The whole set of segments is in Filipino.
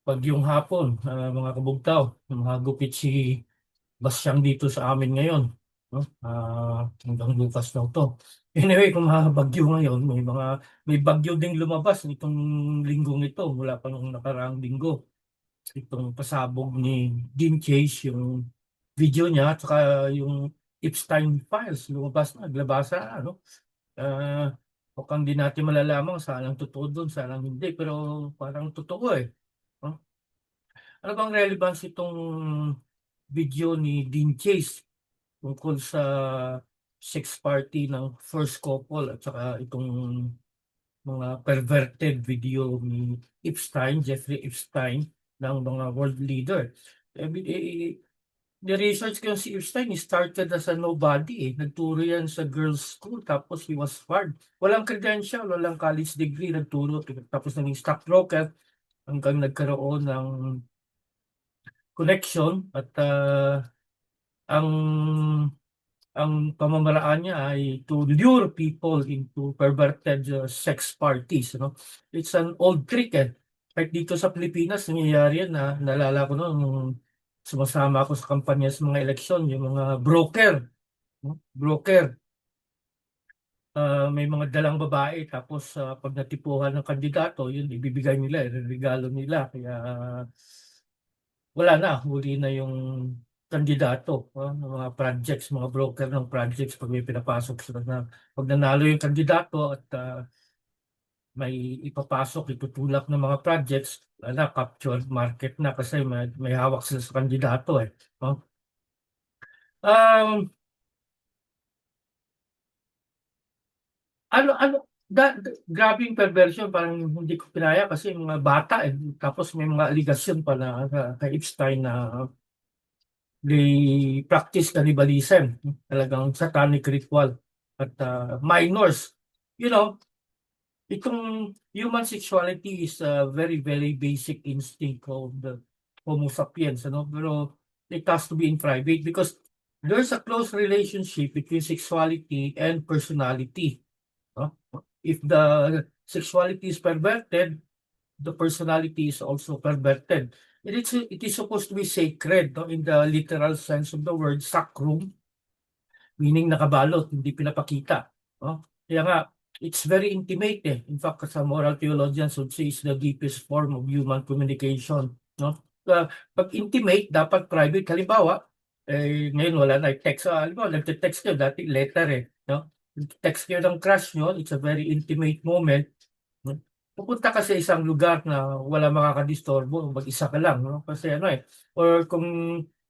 Bagyong hapon, mga kabugtaw, gupit si Basyang dito sa amin ngayon. No? Hanggang bukas daw to. Anyway, kung bagyo ngayon, may bagyo ding lumabas nitong linggong ito mula pa nung nakaraang linggo. Itong pasabog ni Dean Chase, yung video niya, at saka yung Epstein Files, lumabas na, naglabasa, ano. Uh, Mukhang di natin malalaman saan ang totoo doon, saan ang hindi, pero parang totoo eh. No? Ano bang relevance itong video ni Dean Chase tungkol sa sex party ng first couple at saka itong mga perverted video ni Jeffrey Epstein, ng mga world leader. Ni-research ko yung si Epstein, he started as a nobody eh. Nagturo yan sa girls' school tapos he was fired. Walang credential, walang college degree, nagturo tapos naging stockbroker hanggang nagkaroon ng connection at ang pamamaraan niya ay to lure people into perverted sex parties, no? It's an old trick eh. Kahit dito sa Pilipinas, nangyayari yan na naalala ko noon nung sumasama ako sa kampanya sa mga eleksyon, yung mga broker, no? Broker, may mga dalang babae tapos pag natipuhan ng kandidato, yun ibibigay nila, regalo nila. Kaya wala na, huli na yung kandidato, ng mga projects, mga broker ng projects pag may pinapasok sila na pag nanalo yung kandidato at may ipapasok, itutulak ng mga projects, captured market na kasi may hawak sila sa kandidato eh. No? Um, ano, grabe yung perversion, parang hindi ko pinaya kasi mga bata eh. Tapos may mga aligasyon pa na kay Epstein na they practice cannibalism, talagang satanic ritual at minors. You know, itong human sexuality is a very, very basic instinct of the Homo sapiens, ano? Pero it has to be in private because there's a close relationship between sexuality and personality. No? If the sexuality is perverted, the personality is also perverted. It is supposed to be sacred, no? In the literal sense of the word, sacrum, meaning nakabalot, hindi pinapakita. No? Kaya nga, it's very intimate eh. In fact, sa moral theologians would say it's the deepest form of human communication. No? Pag intimate, dapat private. Halimbawa, ngayon wala na text. Halimbawa, nagte-text kayo, dati letter eh. No? Text kayo ng crush nyo, it's a very intimate moment. No? Pupunta ka sa isang lugar na wala makakadisturbo, mag-isa ka lang, no? Kasi ano eh, or kung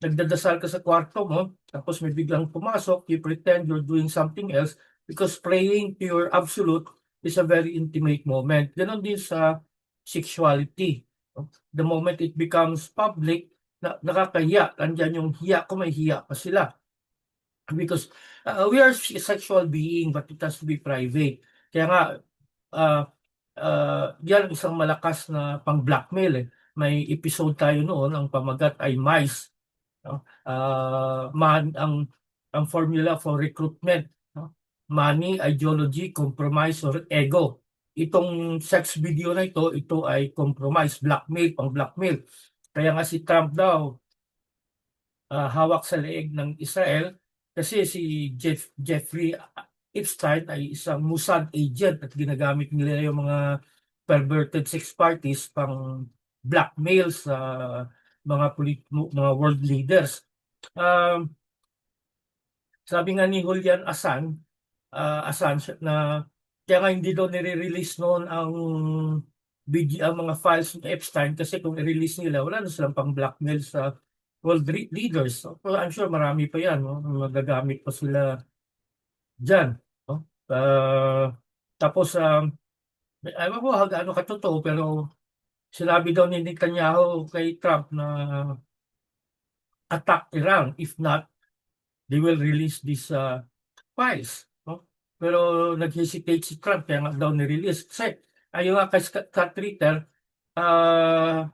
nagdadasal ka sa kwarto mo, tapos may biglang pumasok, you pretend you're doing something else because praying to your absolute is a very intimate moment. Ganon din sa sexuality. No? The moment it becomes public, nakakahiya. Andyan yung hiya ko, may hiya pa sila. Because we are sexual being but it has to be private. Kaya nga, uh, yan isang malakas na pang-blackmail eh. May episode tayo noon, ang pamagat ay mice. No? Ang formula for recruitment, no? Money, ideology, compromise, or ego. Itong sex video na ito ay compromise, blackmail, pang-blackmail. Kaya nga si Trump daw, hawak sa leeg ng Israel kasi si Jeffrey Epstein ay isang Mossad agent at ginagamit nila yung mga perverted sex parties pang blackmail sa mga world leaders. Um, Sabi nga ni Julian Assange na kaya nga hindi daw nire-release noon ang mga files ng Epstein kasi kung i-release nila, wala na silang pang blackmail sa world leaders. So, well, I'm sure marami pa yan, no? Magagamit pa sila dyan. No? Tapos, ewan ko gaano katotoo, pero sinabi daw ni Netanyahu kay Trump na attack Iran. If not, they will release these files. No? Pero nag-hesitate si Trump kaya nga daw ni-release. Kasi ayon nga kay Scott Ritter, uh,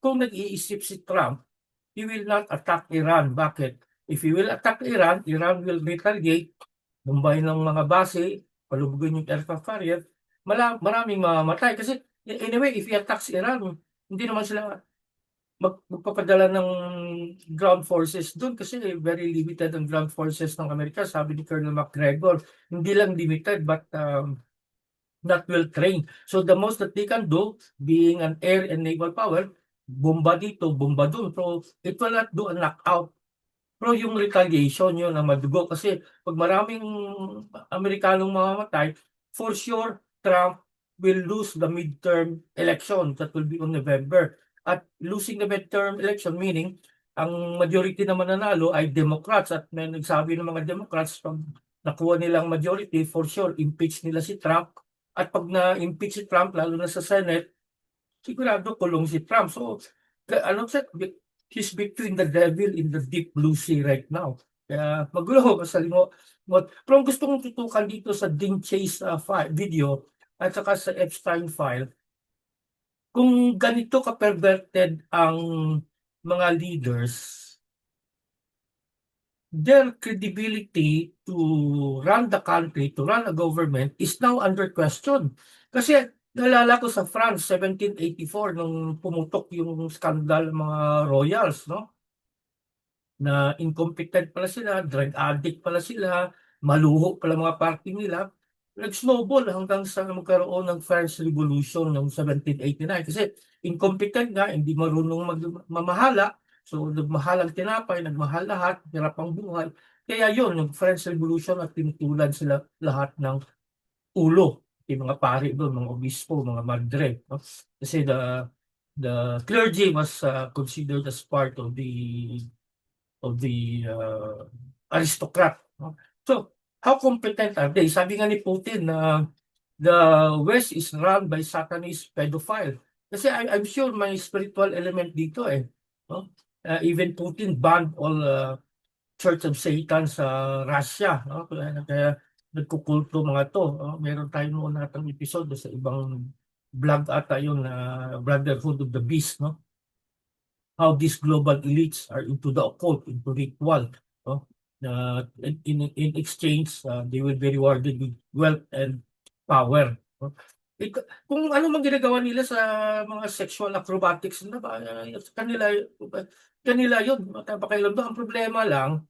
kung nag-iisip si Trump, he will not attack Iran. Bakit? If he will attack Iran, Iran will retaliate, bumbay ng mga base, palubugin yung aircraft carrier, maraming mamamatay. Kasi anyway, if he attacks Iran, hindi naman sila magpapadala ng ground forces doon kasi very limited ang ground forces ng Amerika. Sabi ni Colonel McGregor, hindi lang limited but not well trained. So the most that they can do, being an air and naval power, bomba dito, bomba doon. So it will not do a knockout. Pero yung retaliation yun ang madugo kasi pag maraming Amerikanong mamamatay, for sure Trump will lose the midterm election that will be on November. At losing the midterm election meaning ang majority na mananalo ay Democrats at may nagsabi ng mga Democrats pag nakuha nilang majority, for sure impeach nila si Trump. At pag na-impeach si Trump, lalo na sa Senate, sigurado kulong si Trump. So, ano sa he's between the devil in the deep blue sea right now. Kaya magulo kasi mo. Pero ang gusto kong tutukan dito sa Ding Chase video at saka sa Epstein file, kung ganito ka-perverted ang mga leaders, their credibility to run the country, to run a government is now under question. Kasi naalala ko sa France, 1784, nung pumutok yung skandal ng mga royals, no? Na incompetent pala sila, drug addict pala sila, maluho pala mga party nila. Nag-snowball hanggang sa magkaroon ng French Revolution noong 1789. Kasi incompetent nga, hindi marunong mamahala. So nagmahal ang tinapay, nagmahal lahat, hirap ang buhay. Kaya yun, yung French Revolution at tinutulan sila lahat ng ulo. Yung mga pari doon, mga obispo, mga madre. No? Kasi the clergy was considered as part of the aristocrat. No? So, how competent are they? Sabi nga ni Putin na the West is run by Satanist pedophile. Kasi I'm sure may spiritual element dito eh. No? Even Putin banned all Church of Satan sa Russia. No? Kaya nagkukulto mga to. No? Meron tayo noon natang episode sa ibang vlog ata yun na Brotherhood of the Beast. No? How these global elites are into the occult, into ritual. No? In exchange, they will be rewarded with wealth and power. No? Kung ano man ginagawa nila sa mga sexual acrobatics na ba, kanila yun. Pakialam doon. Ang problema lang,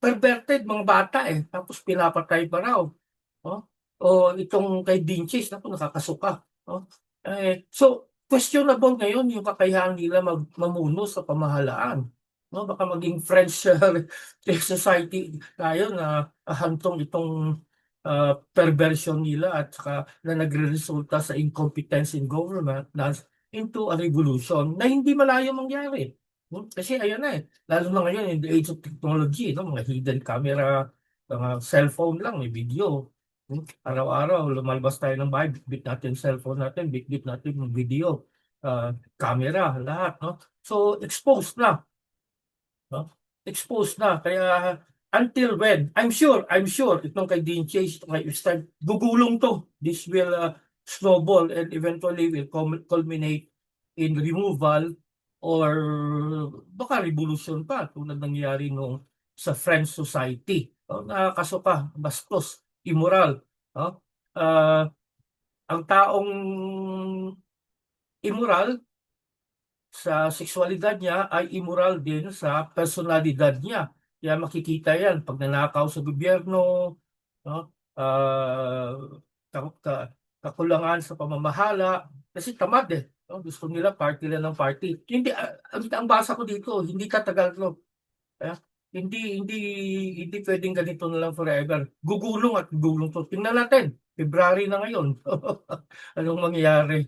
perverted mga bata eh. Tapos pinapatay pa raw. No? O itong kay Dinches, naku, nakakasuka. No? So, questionable ngayon yung kakayahan nila mamuno sa pamahalaan. No? Baka maging French society tayo na hantong itong perversion nila at saka na nagre-resulta sa incompetence in government na into a revolution na hindi malayo mangyari. Kasi ayan na eh, lalo na ngayon in the age of technology, no? Mga hidden camera, mga cellphone lang, may video. Araw-araw, lumalabas tayo ng bahay, bit natin cellphone natin, bit natin yung video, camera, lahat. No? So, exposed na. No? Exposed na. Kaya, until when, I'm sure, itong kay Dean Chase, itong kay Epstein, gugulong to. This will snowball and eventually will culminate in removal or baka revolution pa tulad nangyari nung sa French society. Nakakasuka, bastos, immoral. No? Ang taong immoral sa sexualidad niya ay immoral din sa personalidad niya. Kaya makikita yan pag nanakaw sa gobyerno, no? Uh, kakulangan sa pamamahala, kasi tamad eh. No? Gusto nila party lang ng party. Hindi, ang basa ko dito, hindi tatagal to. Hindi hindi hindi pwedeng ganito na lang forever. Gugulong at gugulong to. Tingnan natin, February na ngayon. Anong mangyayari?